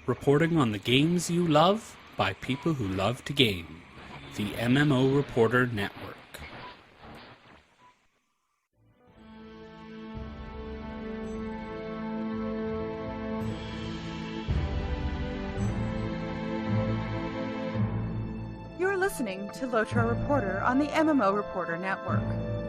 reporting on the games you love by people who love to game. The MMO Reporter Network. You're listening to LOTRO Reporter on the MMO Reporter Network.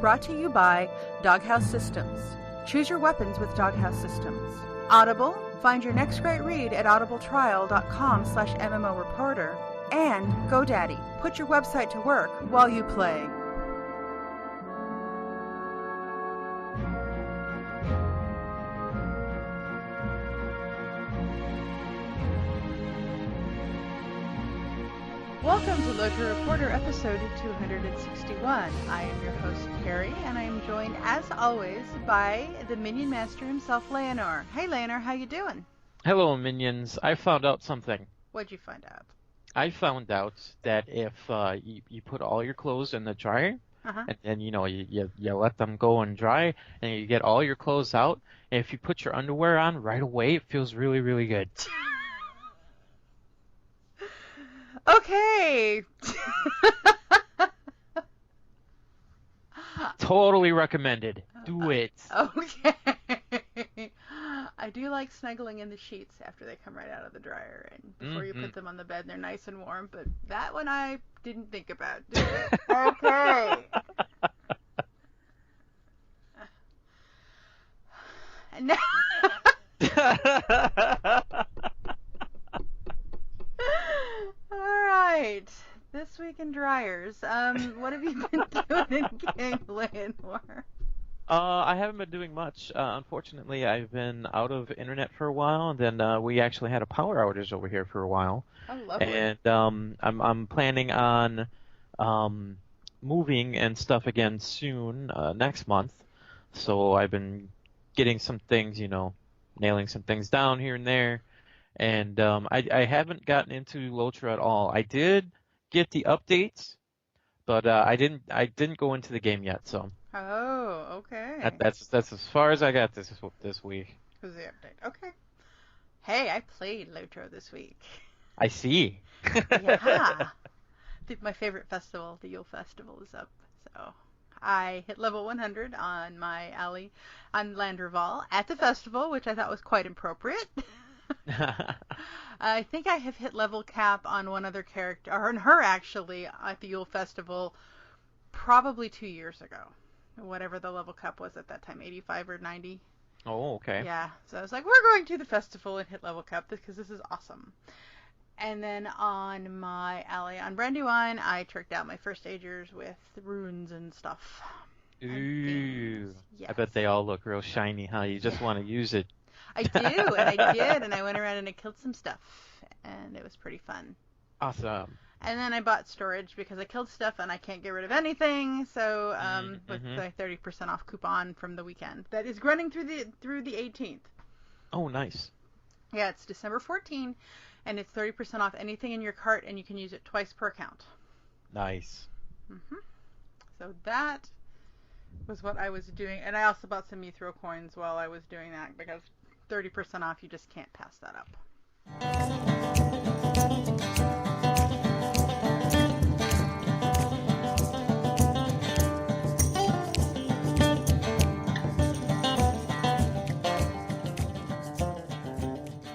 Brought to you by Doghouse Systems. Choose your weapons with Doghouse Systems. Audible. Find your next great read at audibletrial.com/MMO Reporter. And GoDaddy. Put your website to work while you play. Welcome to LOTRO Reporter episode 261. I am your host, Cari, and I am joined, as always, by the Minion Master himself, Layanor. Hey, Layanor, how you doing? Hello, Minions. I found out something. What'd you find out? I found out that if you put all your clothes in the dryer, and then, you let them go and dry, and you get all your clothes out, and if you put your underwear on right away, it feels really, really good. Okay. Totally recommended. Do it. Okay. I do like snuggling in the sheets after they come right out of the dryer and before you put them on the bed and they're nice and warm, but that one I didn't think about. Okay. And now... Alright. This week in dryers. What have you been doing in Game Layanor? I haven't been doing much. Unfortunately, I've been out of internet for a while, and then we actually had a power outage over here for a while. Oh, lovely. And I'm planning on moving and stuff again soon, next month. So I've been getting some things, nailing some things down here and there. And I haven't gotten into LOTRO at all. I did get the updates, but I didn't go into the game yet. So. Oh, okay. That's as far as I got this week. Who's the update? Okay. Hey, I played LOTRO this week. I see. Yeah. My favorite festival, the Yule Festival, is up. So I hit level 100 on my alley on Landreval at the festival, which I thought was quite appropriate. I think I have hit level cap on one other character, or on her actually, at the Yule Festival probably 2 years ago. Whatever the level cap was at that time, 85 or 90. Oh, okay. Yeah, so I was like, we're going to the festival and hit level cap because this is awesome. And then on my alley on Brandywine, I tricked out my first agers with runes and stuff. Ooh. Yes. I bet they all look real shiny, huh? You just want to use it. I do, and I did, and I went around and I killed some stuff, and it was pretty fun. Awesome. And then I bought storage because I killed stuff and I can't get rid of anything. So with the 30% off coupon from the weekend that is running through the 18th. Oh, nice. Yeah, it's December 14, and it's 30% off anything in your cart, and you can use it twice per account. Nice. So that was what I was doing, and I also bought some Mithril coins while I was doing that because 30% off, you just can't pass that up.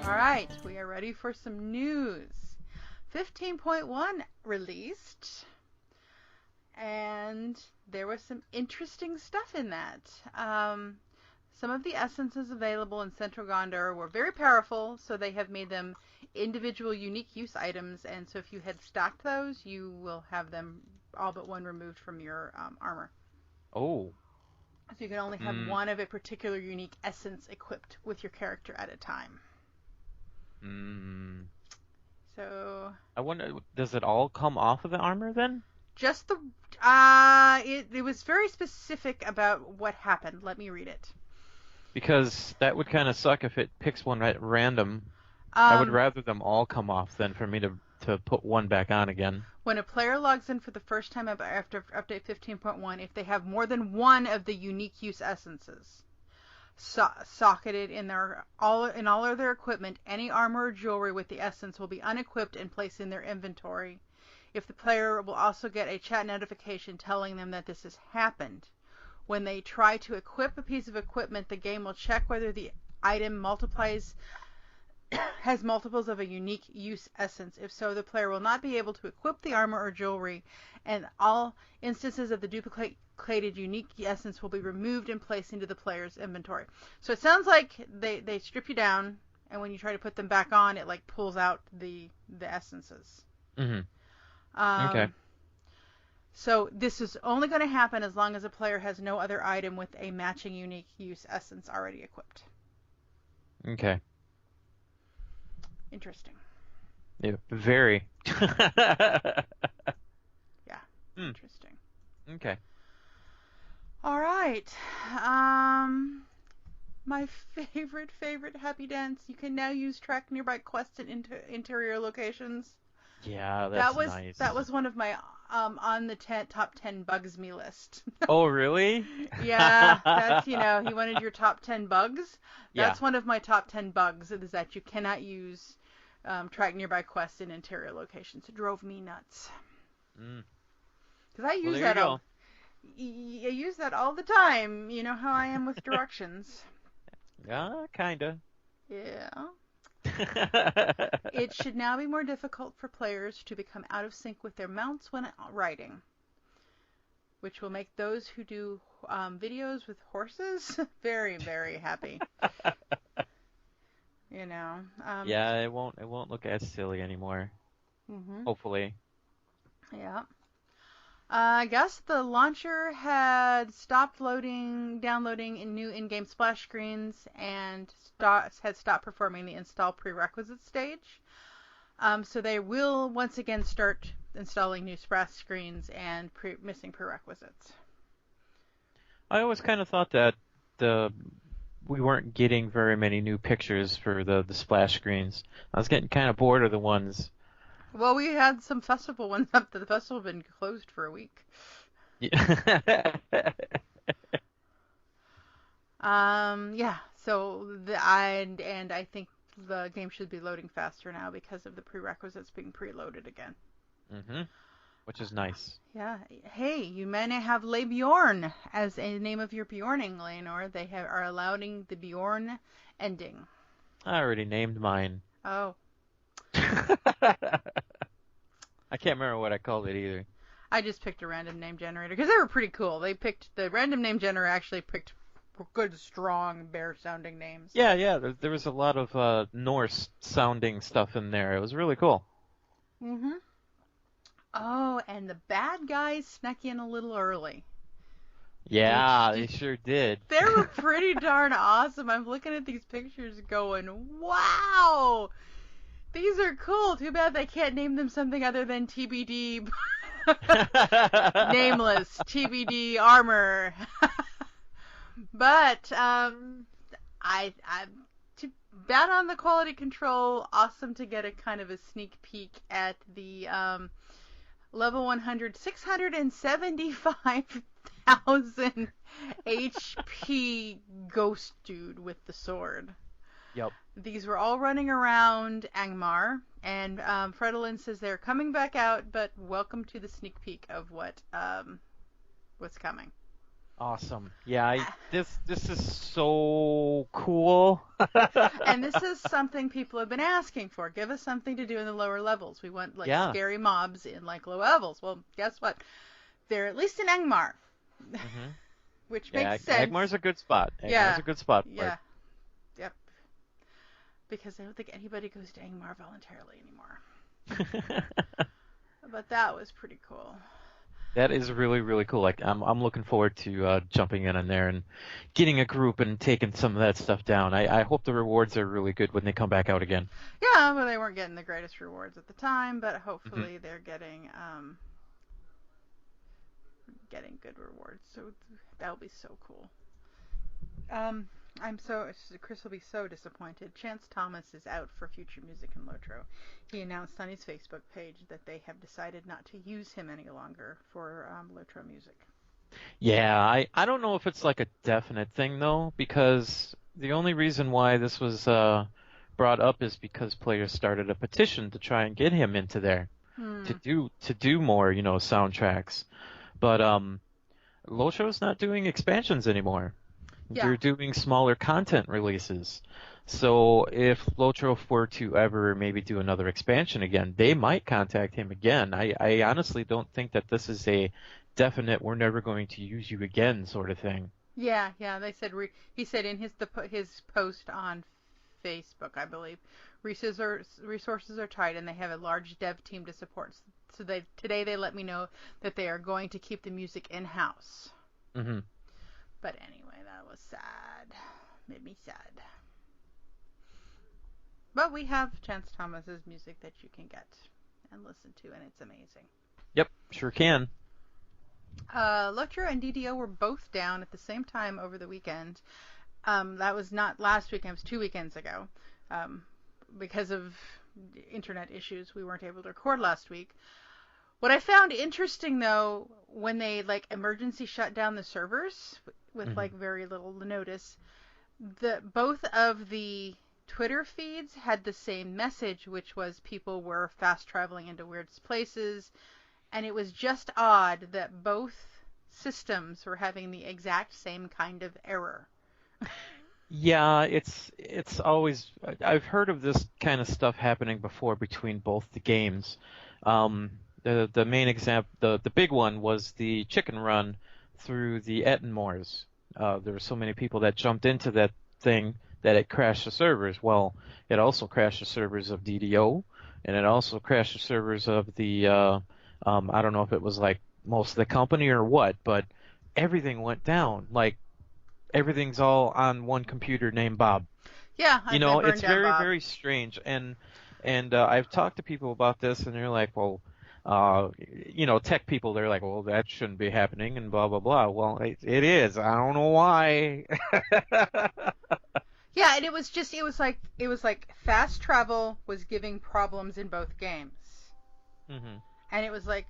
Alright, we are ready for some news. 15.1 released, and there was some interesting stuff in that. Some of the essences available in Central Gondor were very powerful, so they have made them individual unique use items, and so if you had stocked those, you will have them all but one removed from your armor. Oh. So you can only have one of a particular unique essence equipped with your character at a time. So I wonder, does it all come off of the armor then? Just the it was very specific about what happened. Let me read it. Because that would kind of suck if it picks one at random. I would rather them all come off than for me to put one back on again. When a player logs in for the first time after update 15.1, if they have more than one of the unique use essences. socketed in all of their equipment. Any armor or jewelry with the essence will be unequipped and placed in their inventory. If the player will also get a chat notification telling them that this has happened. When they try to equip a piece of equipment, the game will check whether the item has multiples of a unique use essence. If so, the player will not be able to equip the armor or jewelry, and all instances of the duplicated unique essence will be removed and placed into the player's inventory. So it sounds like they strip you down, and when you try to put them back on, it like pulls out the essences. Mm-hmm. Okay. Okay. So this is only going to happen as long as a player has no other item with a matching unique use essence already equipped. Okay. Interesting. Yeah, very. Yeah. Interesting. Okay. All right. My favorite happy dance. You can now use track nearby quests in interior locations. Yeah, that's nice. That was one of my on the top 10 bugs me list. Oh, really? Yeah, that's, he wanted your top 10 bugs. That's Yeah. one of my top 10 bugs, is that you cannot use track nearby quests in interior locations. It drove me nuts. Because I use that all. I use that all the time. You know how I am with directions. Yeah, kinda. Yeah. It should now be more difficult for players to become out of sync with their mounts when riding, which will make those who do videos with horses very, very happy. Yeah, it won't look as silly anymore. Mm-hmm. Hopefully. Yeah. I guess the launcher had stopped downloading in new in-game splash screens and had stopped performing the install prerequisite stage. So they will once again start installing new splash screens and missing prerequisites. I always kind of thought that we weren't getting very many new pictures for the splash screens. I was getting kind of bored of the ones. Well, we had some festival ones up. The festival had been closed for a week. Yeah. Yeah. So I think the game should be loading faster now because of the prerequisites being preloaded again. Mm-hmm. Which is nice. Yeah. Hey, you may have Le Beorn as a name of your beorning, Layanor. They are allowing the beorn ending. I already named mine. Oh. I can't remember what I called it either. I just picked a random name generator because they were pretty cool. The random name generator actually picked good, strong, bear-sounding names. Yeah. There was a lot of Norse-sounding stuff in there. It was really cool. Mm-hmm. Oh, and the bad guys snuck in a little early. Yeah, they sure did. They were pretty darn awesome. I'm looking at these pictures going, wow! These are cool. Too bad they can't name them something other than TBD Nameless, TBD Armor. But I to bad on the quality control. Awesome to get a kind of a sneak peek at the level 100, 675,000 HP ghost dude with the sword. Yep. These were all running around Angmar, and Fredolin says they're coming back out, but welcome to the sneak peek of what's coming. Awesome. Yeah, this is so cool. And this is something people have been asking for. Give us something to do in the lower levels. We want scary mobs in low levels. Well, guess what? They're at least in Angmar, Mm-hmm. which makes sense. Angmar's a good spot. Angmar's a good spot for it. Yep. Because I don't think anybody goes to Angmar voluntarily anymore. But that was pretty cool. That is really, really cool. I'm looking forward to jumping in there and getting a group and taking some of that stuff down. I hope the rewards are really good when they come back out again. Yeah, well, they weren't getting the greatest rewards at the time, but hopefully they're getting good rewards. So that'll be so cool. Chris will be so disappointed. Chance Thomas is out for future music in LOTRO. He announced on his Facebook page that they have decided not to use him any longer for LOTRO music. Yeah, I don't know if it's like a definite thing though, because the only reason why this was brought up is because players started a petition to try and get him into there Hmm. to do more, soundtracks. But LOTRO's not doing expansions anymore. Yeah. They're doing smaller content releases. So if LOTRO were to ever maybe do another expansion again, they might contact him again. I honestly don't think that this is a definite we're never going to use you again sort of thing. Yeah, yeah. They said he said in his post on Facebook, I believe, resources are tight, and they have a large dev team to support. So today they let me know that they are going to keep the music in house. Hmm. But anyway, that was sad. Made me sad. But we have Chance Thomas's music that you can get and listen to, and it's amazing. Yep, sure can. LOTRO and DDO were both down at the same time over the weekend. That was not last weekend, it was 2 weekends ago. Because of internet issues, we weren't able to record last week. What I found interesting, though, when they like emergency shut down the servers with Hmm. like very little notice, both of the Twitter feeds had the same message, which was people were fast traveling into weird places, and it was just odd that both systems were having the exact same kind of error. Yeah, it's always I've heard of this kind of stuff happening before between both the games. The main example, the big one was the chicken run through the Ettenmoors. There were so many people that jumped into that thing that it crashed the servers. Well, it also crashed the servers of DDO, and it also crashed the servers of the I don't know if it was like most of the company or what, but everything went down. Like everything's all on one computer named Bob. Yeah, they It's burned down very, Bob. very strange. And I've talked to people about this, and they're like, well, tech people, they're like, well, that shouldn't be happening, and blah blah blah. Well, it is. I don't know why. Yeah, and it was like fast travel was giving problems in both games. Hmm. And it was like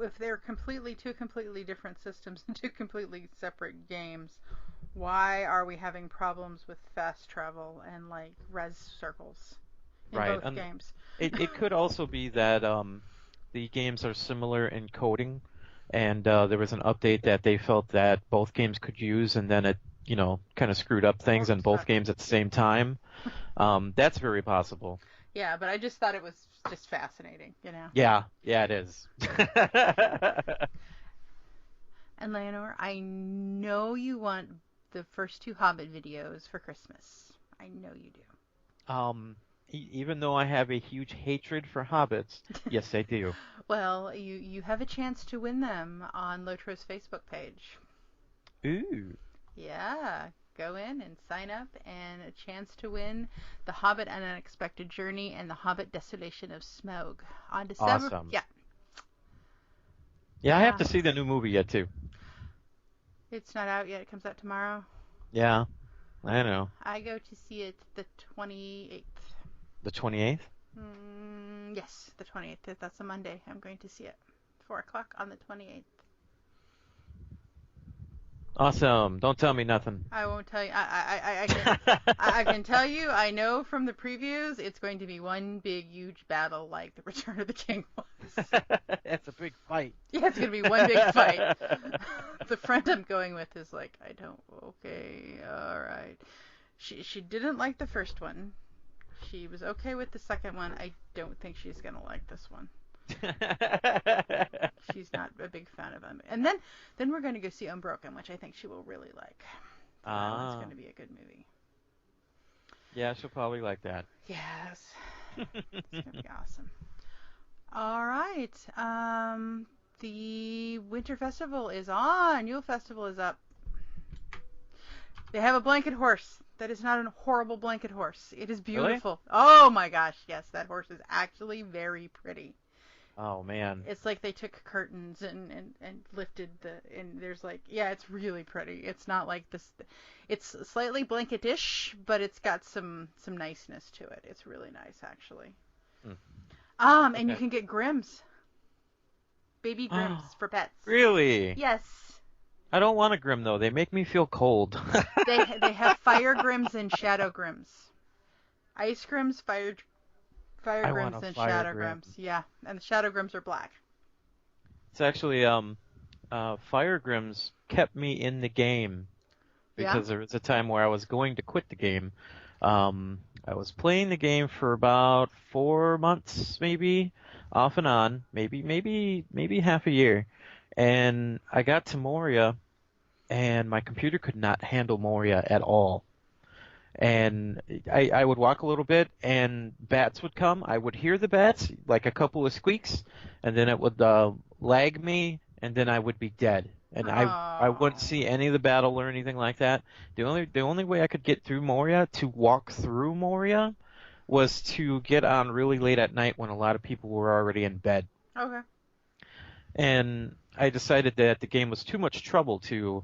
if they're two completely different systems and two completely separate games, why are we having problems with fast travel and like res circles in Right. both And games? it could also be that the games are similar in coding, and there was an update that they felt that both games could use, and then it, kind of screwed up things in both Stuck. games at the same time. That's very possible. Yeah, but I just thought it was just fascinating. Yeah, yeah, it is. And Leonor, I know you want the first two Hobbit videos for Christmas. I know you do. Even though I have a huge hatred for hobbits, yes, I do. Well, you have a chance to win them on Lotro's Facebook page. Ooh, Yeah, go in and sign up, and a chance to win The Hobbit: An Unexpected Journey and The Hobbit: Desolation of Smaug on December. awesome. Yeah, Yeah, I have yeah. to see the new movie yet too. It's not out yet. It comes out tomorrow. Yeah, I know. I go to see it the 28th. The 28th? Yes, the 28th. That's a Monday. I'm going to see it. 4 o'clock on the 28th. Awesome. Don't tell me nothing. I won't tell you. I can tell you. I know from the previews, it's going to be one big, huge battle like the Return of the King was. That's a big fight. Yeah, it's going to be one big fight. The friend I'm going with is like, I don't. Okay, all right. She didn't like the first one. She was okay with the second one. I don't think she's going to like this one. She's not a big fan of them. And then we're going to go see Unbroken, which I think she will really like. So that one's going to be a good movie. Yeah, she'll probably like that. Yes. It's going to be awesome. All right. The Winter Festival is on. Yule Festival is up. They have a blanket horse. That is not a horrible blanket horse. It is beautiful. Really? Oh my gosh, yes, that horse is actually very pretty. Oh man. It's like they took curtains and lifted and there's like, yeah, it's really pretty. It's not like this, it's slightly blanketish, but it's got some niceness to it. It's really nice actually. And you Okay. can get Grims. Baby Grims for pets. Really? Yes. I don't want a Grim though. They make me feel cold. They have fire grims and shadow grims. Ice grims, fire I want grims, a and fire shadow Grim. grims. Yeah, and the shadow grims are black. It's actually Fire Grims kept me in the game Yeah. because there was a time where I was going to quit the game. I was playing the game for about 4 months, maybe, off and on, maybe half a year, and I got to Moria, and my computer could not handle Moria at all. And I would walk a little bit, and bats would come. I would hear the bats, like a couple of squeaks, and then it would lag me, and then I would be dead. And I wouldn't Oh. see any of the battle or anything like that. The only way I could get through Moria, to walk through Moria, was to get on really late at night when a lot of people were already in bed. Okay. And I decided that the game was too much trouble to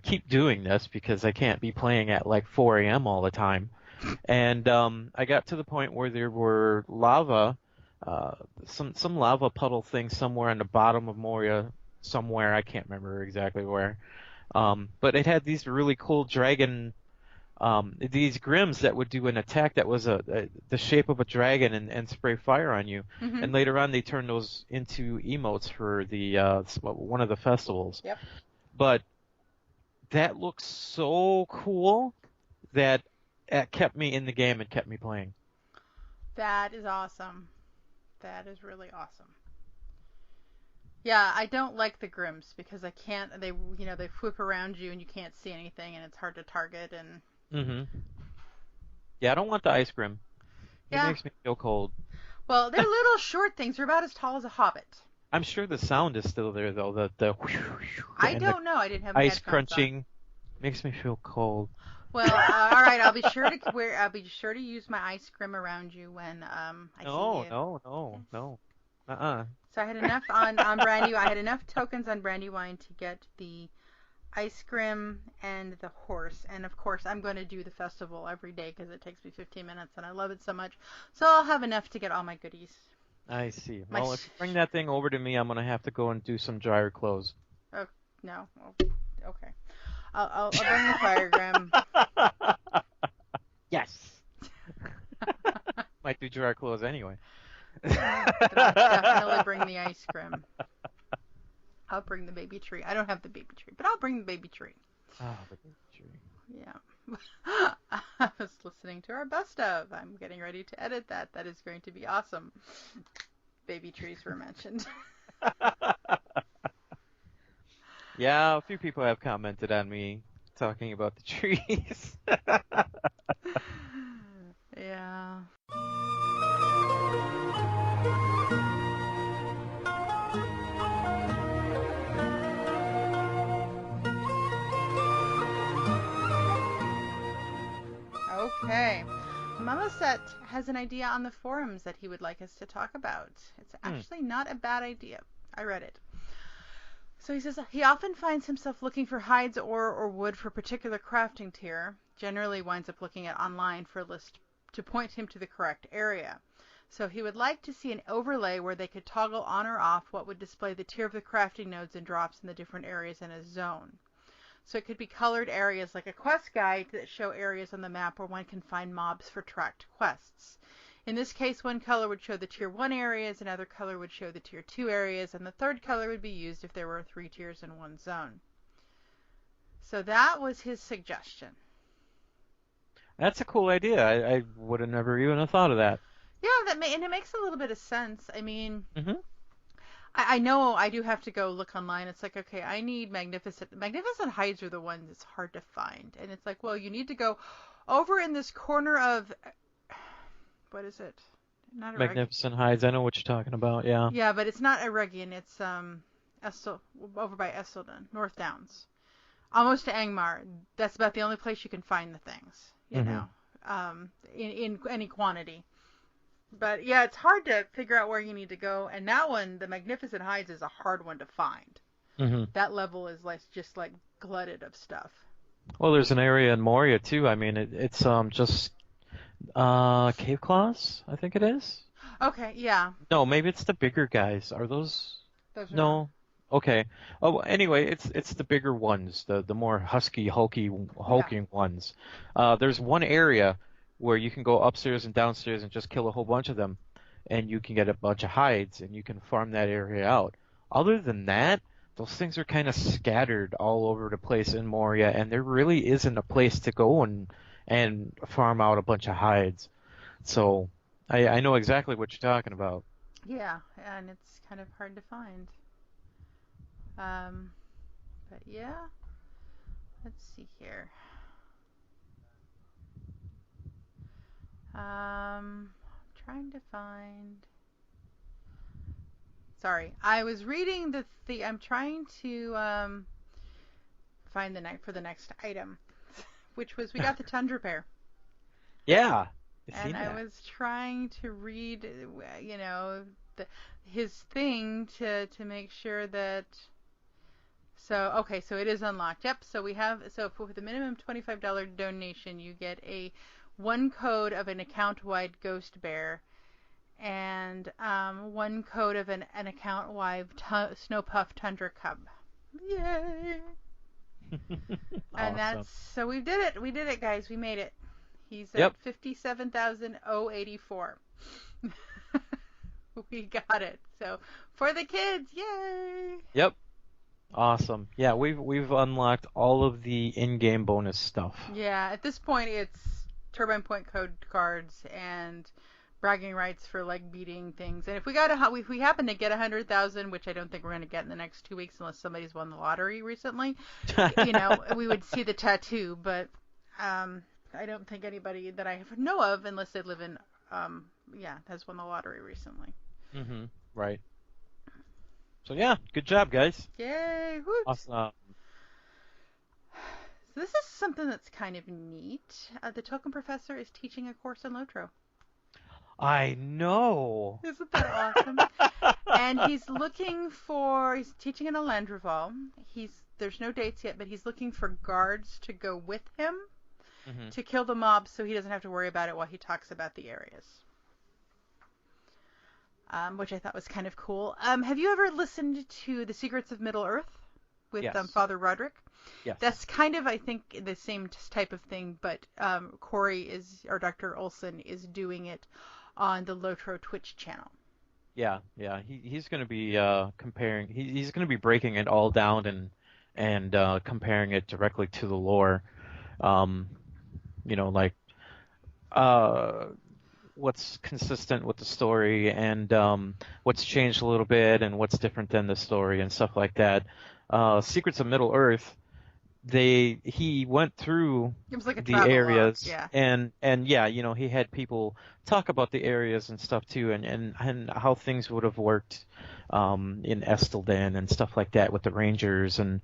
keep doing this because I can't be playing at like 4 a.m. all the time. And I got to the point where there were lava, uh, some lava puddle thing somewhere on the bottom of Moria, somewhere I can't remember exactly where. But it had these really cool dragon, these grims that would do an attack that was the shape of a dragon and spray fire on you. Mhm. And later on, they turned those into emotes for the one of the festivals. Yep. But that looks so cool that it kept me in the game and kept me playing. That is awesome. That is really awesome. Yeah, I don't like the grims because I can't. They they whip around you and you can't see anything and it's hard to target and. Hmm. Yeah, I don't want the ice grim. It Yeah. makes me feel cold. Well, they're little short things. They're about as tall as a hobbit. I'm sure the sound is still there though. The I and the don't know. I didn't have ice headphones on. crunching makes me feel cold. Well, all right. I'll be sure to wear. I'll be sure to use my ice grim around you when I No, see you. no. Uh-uh. So I had enough on Brandywine. I had enough tokens on Brandywine to get the ice grim and the horse. And of course, I'm going to do the festival every day because it takes me 15 minutes and I love it so much. So I'll have enough to get all my goodies. I see. My Well, if you bring that thing over to me, I'm gonna have to go and do some dryer clothes. Oh no. Oh, okay. I'll bring the fire grim. Yes. Might do dryer clothes anyway. But I'll definitely bring the ice grim. I'll bring the baby tree. I don't have the baby tree, but I'll bring the baby tree. Oh, the tree. Yeah. I was listening to our best of. I'm getting ready to edit that. That is going to be awesome. Baby trees were mentioned. Yeah, a few people have commented on me talking about the trees. Yeah. Okay. Mama Set has an idea on the forums that he would like us to talk about. It's actually not a bad idea. I read it. So he says he often finds himself looking for hides or wood for a particular crafting tier. Generally winds up looking at online for a list to point him to the correct area. So he would like to see an overlay where they could toggle on or off what would display the tier of the crafting nodes and drops in the different areas in a zone. So it could be colored areas like a quest guide that show areas on the map where one can find mobs for tracked quests. In this case, one color would show the tier 1 areas, another color would show the tier 2 areas, and the third color would be used if there were 3 tiers in one zone. So that was his suggestion. That's a cool idea. I would have never even have thought of that. Yeah, and it makes a little bit of sense. I mean, Hmm. I know I do have to go look online. It's like, okay, I need magnificent hides are the ones that's hard to find. And it's like, well, you need to go over in this corner of, what is it? Not Eregion. Magnificent hides. I know what you're talking about. Yeah. Yeah, but it's not Eregion. It's over by Esselden, North Downs, almost to Angmar. That's about the only place you can find the things, you know, in any quantity. But yeah, it's hard to figure out where you need to go. And that one, the Magnificent Hides, is a hard one to find. Hmm. That level is just like glutted of stuff. Well, there's an area in Moria too. I mean, it's just cave claws, I think it is. Okay, yeah. No, maybe it's the bigger guys. Are those? Those are No, Okay. Oh, anyway, it's the bigger ones, the more husky, Yeah. hulking ones. There's one area where you can go upstairs and downstairs and just kill a whole bunch of them, and you can get a bunch of hides, and you can farm that area out. Other than that, those things are kind of scattered all over the place in Moria, and there really isn't a place to go and farm out a bunch of hides. So I know exactly what you're talking about. Yeah, and it's kind of hard to find. Um, but yeah, let's see here. Trying to find. Sorry, I was reading the. I'm trying to find the night for the next item, which was we got the tundra bear, Yeah, I've and seen I that. was trying to read, you know, the, his thing to make sure that. So okay, so it is unlocked. Yep. So we have so for the minimum $25 donation, you get a one code of an account-wide ghost bear and one code of an account-wide snow puff tundra cub. Yay! And that's Awesome. so we did it. We did it, guys. We made it. He's at Yep. 57,084. We got it. So for the kids, yay! Yep. Awesome. Yeah, we've unlocked all of the in-game bonus stuff. Yeah, at this point it's turbine point code cards and bragging rights for like beating things. And if we got if we happen to get 100,000, which I don't think we're going to get in the next 2 weeks unless somebody's won the lottery recently, we would see the tattoo. But I don't think anybody that I know of, unless they live in has won the lottery recently. Right. So yeah, good job, guys. Yay! Whoops. Awesome. So this is something that's kind of neat. The token professor is teaching a course in Lotro. I know. Isn't that awesome? And he's teaching in a Landreval. There's no dates yet, but he's looking for guards to go with him to kill the mobs so he doesn't have to worry about it while he talks about the areas. Which I thought was kind of cool. Have you ever listened to The Secrets of Middle-earth with Yes. Father Roderick? Yes. That's kind of, I think, the same type of thing, but or Dr. Olson is doing it on the Lotro Twitch channel. Yeah, yeah. He's going to be comparing. He's going to be breaking it all down and comparing it directly to the lore. Um, like uh, what's consistent with the story and what's changed a little bit and what's different than the story and stuff like that. Secrets of Middle Earth. He went through It was like a the travel log, areas yeah. and yeah, he had people talk about the areas and stuff too and how things would have worked in Estelden and stuff like that with the Rangers and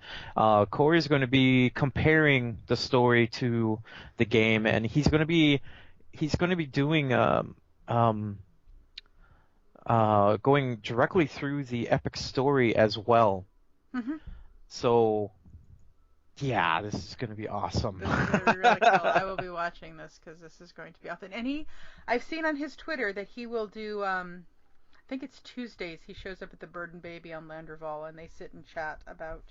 Corey's going to be comparing the story to the game and he's going to be doing going directly through the epic story as well. Mm-hmm. So yeah, this is going to be awesome. This is going to be really cool. I will be watching this because this is going to be awesome. And I've seen on his Twitter that he will do, I think it's Tuesdays, he shows up at the Bird and Baby on Landreval and they sit and chat about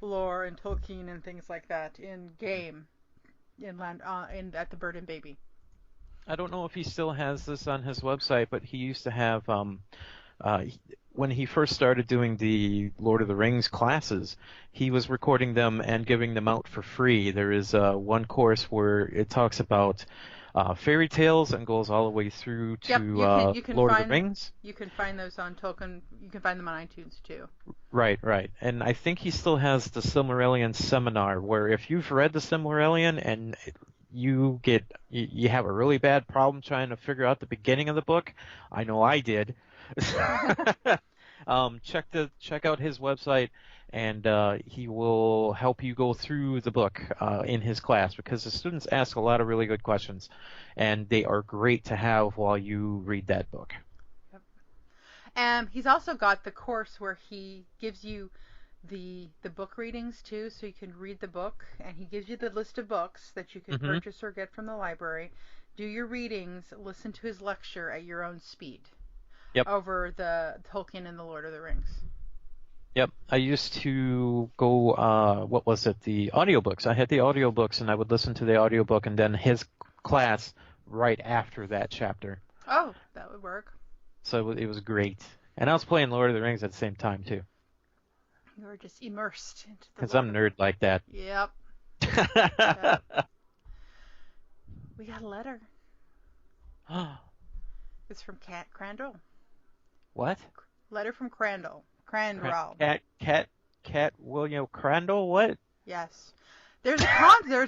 lore and Tolkien and things like that in game at the Bird and Baby. I don't know if he still has this on his website, but he used to have when he first started doing the Lord of the Rings classes, he was recording them and giving them out for free. There is one course where it talks about fairy tales and goes all the way through to you can Lord find, of the Rings. You can find those on Tolkien. You can find them on iTunes too. Right. And I think he still has the Silmarillion seminar, where if you've read the Silmarillion and you have a really bad problem trying to figure out the beginning of the book, I know I did. Check out his website, and he will help you go through the book in his class because the students ask a lot of really good questions, and they are great to have while you read that book. Yep. He's also got the course where he gives you the book readings too, so you can read the book, and he gives you the list of books that you can purchase or get from the library. Do your readings, listen to his lecture at your own speed. Yep. Over the Tolkien and the Lord of the Rings. Yep, I used to go, what was it, the audiobooks. I had the audiobooks, and I would listen to the audiobook and then his class right after that chapter. Oh, that would work. So it was great. And I was playing Lord of the Rings at the same time, too. You were just immersed into the Because I'm nerd like that. Yep. Yep. We got a letter. It's from Crandall. What? Letter from Crandall. Crandall. Cat William Crandall, what? Yes. There's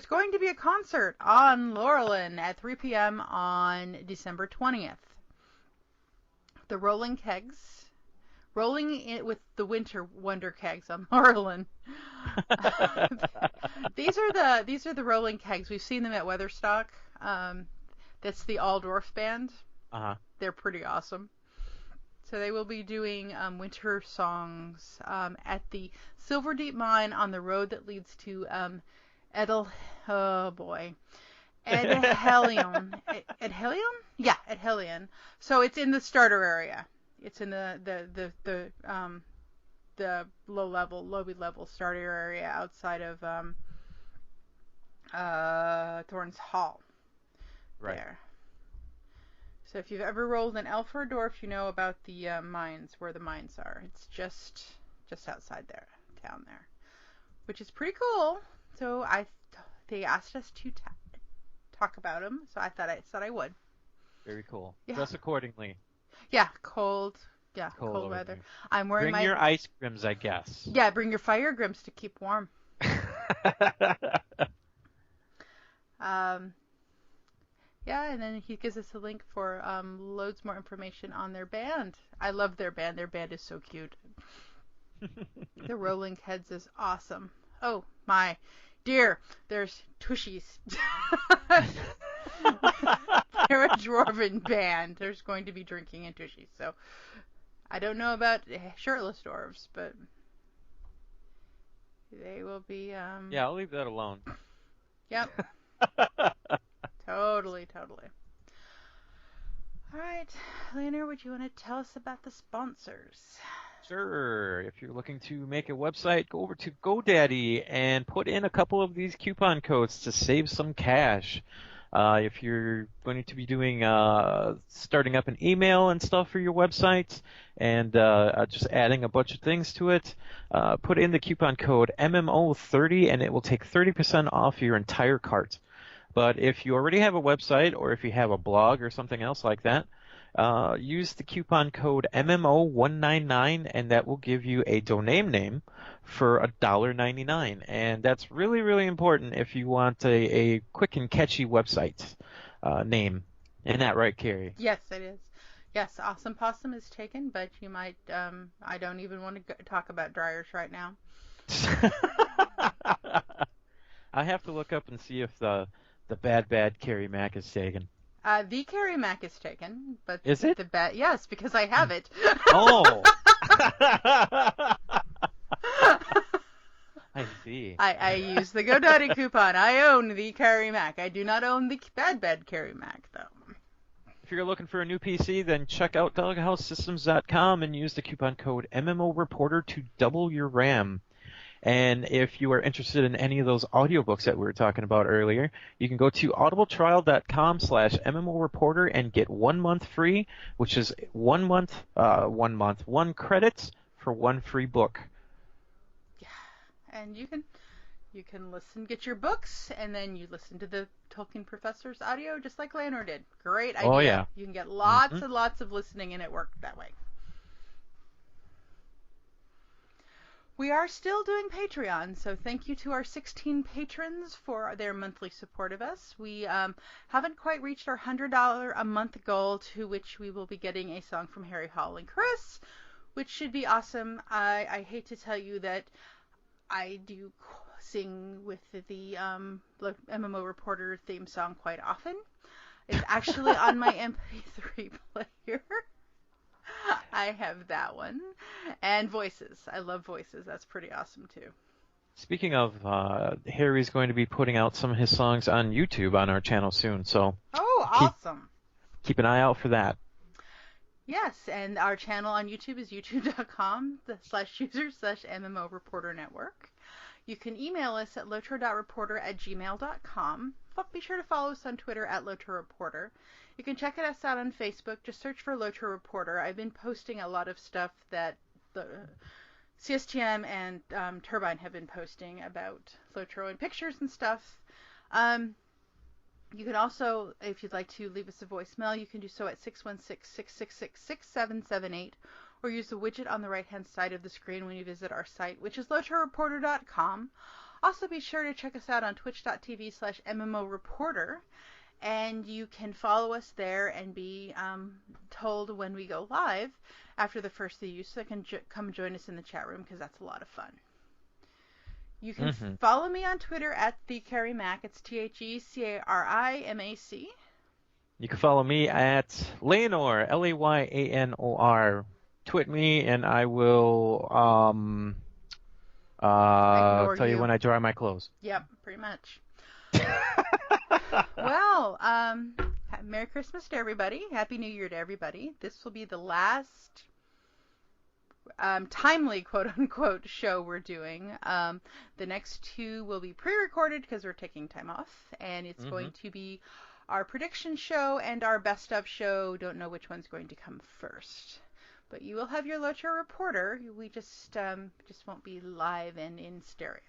going to be a concert on Laurelin at 3 p.m. on December 20th. The Rolling Kegs. Rolling it with the Winter Wonder Kegs on Laurelin. These are the Rolling Kegs. We've seen them at Weatherstock. That's the All Dwarf Band. Uh-huh. They're pretty awesome. So they will be doing winter songs at the Silver Deep Mine on the road that leads to Edhelion. Edhelion? Yeah, Edhelion. So it's in the starter area. It's in the lobby level starter area outside of Thorns Hall. Right. There. So if you've ever rolled in Elford, or if you know about the mines, where the mines are, it's just outside there, down there, which is pretty cool. So they asked us to talk about them, so I thought I would. Very cool. Yeah. Dress accordingly. Yeah, cold. Yeah, cold weather. I'm wearing Bring your ice grims, I guess. Yeah, bring your fire grims to keep warm. Yeah, and then he gives us a link for loads more information on their band. I love their band. Their band is so cute. The Rolling Heads is awesome. Oh, my dear. There's Tushies. They're a dwarven band. There's going to be drinking and Tushies. So I don't know about shirtless dwarves, but they will be... Yeah, I'll leave that alone. Yep. Totally. All right, Layanor, would you want to tell us about the sponsors? Sure. If you're looking to make a website, go over to GoDaddy and put in a couple of these coupon codes to save some cash. If you're going to be doing starting up an email and stuff for your website and just adding a bunch of things to it, put in the coupon code MMO30 and it will take 30% off your entire cart. But if you already have a website or if you have a blog or something else like that, use the coupon code MMO199 and that will give you a domain name for $1.99. And that's really, really important if you want a quick and catchy website name. Isn't that right, Carrie? Yes, it is. Yes, Awesome Possum is taken, but you might, I don't even want to talk about dryers right now. I have to look up and see if the bad Carrie Mack is taken. The Carrie Mack is taken, but is it? Yes, because I have it. Oh. I see. I use the GoDaddy coupon. I own the Carrie Mack. I do not own the bad Carrie Mack, though. If you're looking for a new PC, then check out DogHouseSystems.com and use the coupon code MMOReporter to double your RAM. And if you are interested in any of those audiobooks that we were talking about earlier, you can go to audibletrial.com/MMOReporter and get 1 month free, which is 1 credit for 1 free book. Yeah, and you can listen, get your books, and then you listen to the Tolkien Professor's audio just like Layanor did. Great idea. Oh, yeah. You can get lots and lots of listening, and it worked that way. We are still doing Patreon, so thank you to our 16 patrons for their monthly support of us. We haven't quite reached our $100 a month goal, to which we will be getting a song from Harry, Hall, and Chris, which should be awesome. I hate to tell you that I do sing with the MMO Reporter theme song quite often. It's actually on my MP3 player. I have that one. And voices. I love voices. That's pretty awesome, too. Speaking of, Harry's going to be putting out some of his songs on YouTube on our channel soon, so... Oh, awesome. Keep an eye out for that. Yes, and our channel on YouTube is youtube.com/user/MMO Reporter Network. You can email us at lotro.reporter@gmail.com. Be sure to follow us on Twitter at Lotro Reporter. You can check us out on Facebook. Just search for Lotro Reporter. I've been posting a lot of stuff that the CSTM and Turbine have been posting about Lotro and pictures and stuff. You can also, if you'd like to leave us a voicemail, you can do so at 616-666-6778 or use the widget on the right-hand side of the screen when you visit our site, which is LOTROreporter.com. Also, be sure to check us out on twitch.tv/MMOReporter, and you can follow us there and be told when we go live after the first of you, so you can come join us in the chat room, because that's a lot of fun. You can follow me on Twitter at @TheCariMac. It's TheCariMac. You can follow me at Layanor, Layanor. Twit me, and I will tell you when I dry my clothes. Yep, pretty much. Well, Merry Christmas to everybody. Happy New Year to everybody. This will be the last timely quote-unquote show we're doing. The next two will be pre-recorded because we're taking time off, and it's going to be our prediction show and our best of show. Don't know which one's going to come first, but you will have your Lotro Reporter. We just won't be live and in stereo.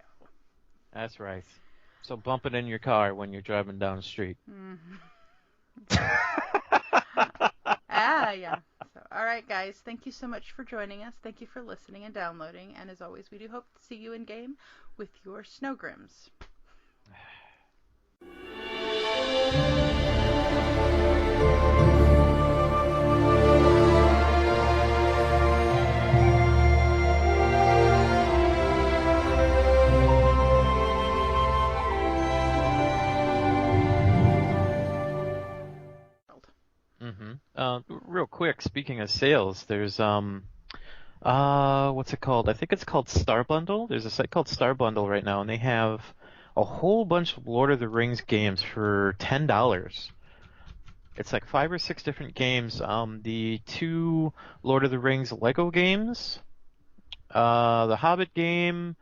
That's right. So bump it in your car when you're driving down the street. Yeah. So, all right, guys. Thank you so much for joining us. Thank you for listening and downloading. And as always, we do hope to see you in game with your Snowgrims. Real quick, speaking of sales, there's what's it called? I think it's called Star Bundle. There's a site called Star Bundle right now, and they have a whole bunch of Lord of the Rings games for $10. It's like 5 or 6 different games. The 2 Lord of the Rings Lego games, the Hobbit game,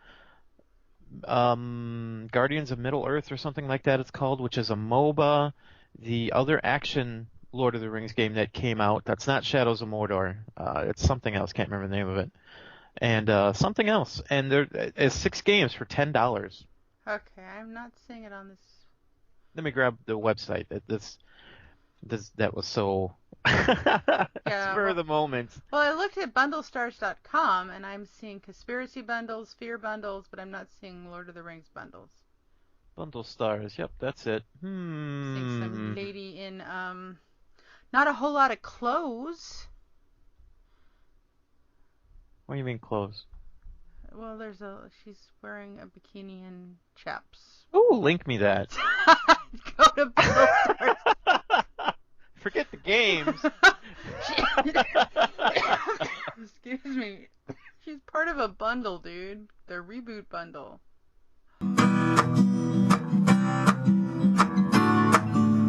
Guardians of Middle-earth or something like that it's called, which is a MOBA. The other action Lord of the Rings game that came out, that's not Shadows of Mordor. It's something else. Can't remember the name of it. And something else. And there is 6 games for $10. Okay, I'm not seeing it on this. Let me grab the website. That was so spur of the moment. Well, I looked at bundlestars.com, and I'm seeing conspiracy bundles, fear bundles, but I'm not seeing Lord of the Rings bundles. Bundle Stars. Yep, that's it. Seeing some lady in not a whole lot of clothes. What do you mean clothes? Well, she's wearing a bikini and chaps. Ooh, link me that. Go to Bundle Stars. Forget the games. Excuse me. She's part of a bundle, dude. The reboot bundle.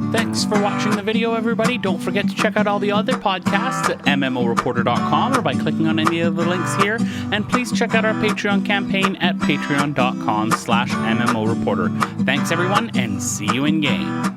Thanks for watching the video, everybody. Don't forget to check out all the other podcasts at MMOReporter.com or by clicking on any of the links here. And please check out our Patreon campaign at patreon.com/MMOReporter. Thanks, everyone, and see you in game.